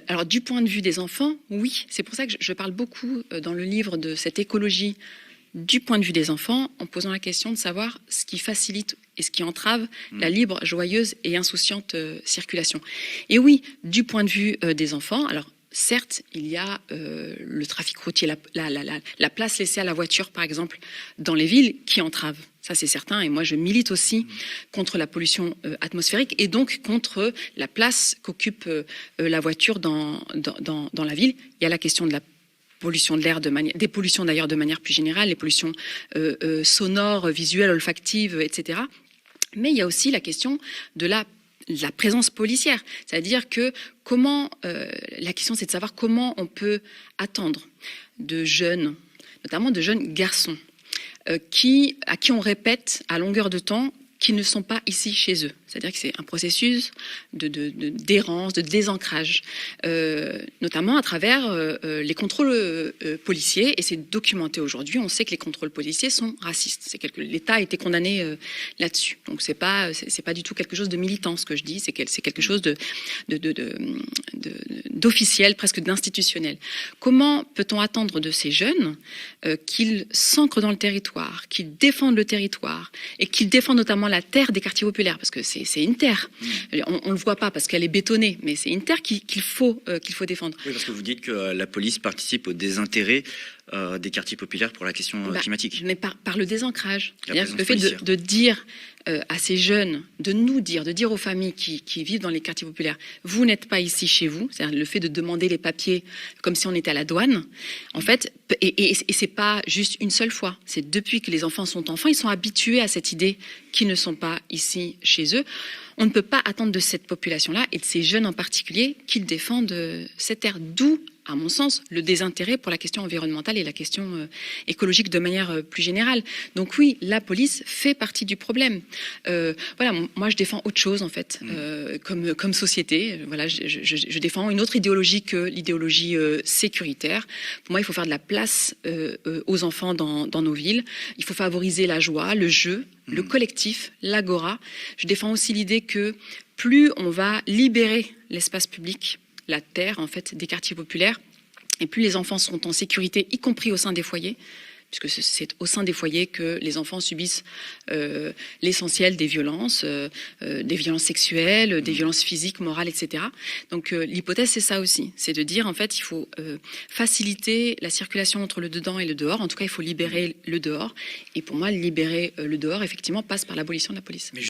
Alors du point de vue des enfants, oui. C'est pour ça que je parle beaucoup dans le livre de cette écologie du point de vue des enfants, en posant la question de savoir ce qui facilite et ce qui entrave la libre, joyeuse et insouciante circulation. Et oui, du point de vue des enfants, alors certes, il y a le trafic routier, la place laissée à la voiture, par exemple, dans les villes, qui entrave. Ça, c'est certain. Et moi, je milite aussi contre la pollution atmosphérique et donc contre la place qu'occupe la voiture dans la ville. Il y a la question de la pollution de l'air, des pollutions d'ailleurs de manière plus générale, les pollutions sonores, visuelles, olfactives, etc. Mais il y a aussi la question de la présence policière. C'est-à-dire que la question c'est de savoir comment on peut attendre de jeunes, notamment de jeunes garçons, à qui on répète à longueur de temps qu'ils ne sont pas ici chez eux. C'est-à-dire que c'est un processus d'errance, de désancrage, notamment à travers les contrôles policiers, et c'est documenté aujourd'hui. On sait que les contrôles policiers sont racistes. L'État a été condamné là-dessus. Donc c'est pas du tout quelque chose de militant ce que je dis. C'est quelque chose d'officiel, presque d'institutionnel. Comment peut-on attendre de ces jeunes qu'ils s'ancrent dans le territoire, qu'ils défendent le territoire et qu'ils défendent notamment la terre des quartiers populaires, parce que c'est une terre. On ne le voit pas parce qu'elle est bétonnée, mais c'est une terre qu'il faut défendre. Oui, parce que vous dites que la police participe au désintérêt des quartiers populaires pour la question climatique. Mais par le désancrage. C'est-à-dire le fait de dire à ces jeunes, de dire aux familles qui vivent dans les quartiers populaires, vous n'êtes pas ici chez vous, c'est-à-dire le fait de demander les papiers comme si on était à la douane, en fait, et c'est pas juste une seule fois, c'est depuis que les enfants sont enfants, ils sont habitués à cette idée qu'ils ne sont pas ici chez eux. On ne peut pas attendre de cette population-là, et de ces jeunes en particulier, qu'ils défendent cette terre, d'où, à mon sens, le désintérêt pour la question environnementale et la question écologique de manière plus générale. Donc oui, la police fait partie du problème. Voilà, moi je défends autre chose en fait, comme société. Voilà, je défends une autre idéologie que l'idéologie sécuritaire. Pour moi, il faut faire de la place aux enfants dans nos villes. Il faut favoriser la joie, le jeu, le collectif, l'agora. Je défends aussi l'idée que plus on va libérer l'espace public, la terre en fait des quartiers populaires, et plus les enfants seront en sécurité, y compris au sein des foyers, puisque c'est au sein des foyers que les enfants subissent l'essentiel des violences sexuelles, des violences physiques, morales, etc. Donc l'hypothèse c'est ça aussi, c'est de dire en fait il faut faciliter la circulation entre le dedans et le dehors. En tout cas il faut libérer le dehors, et pour moi libérer le dehors effectivement passe par l'abolition de la police.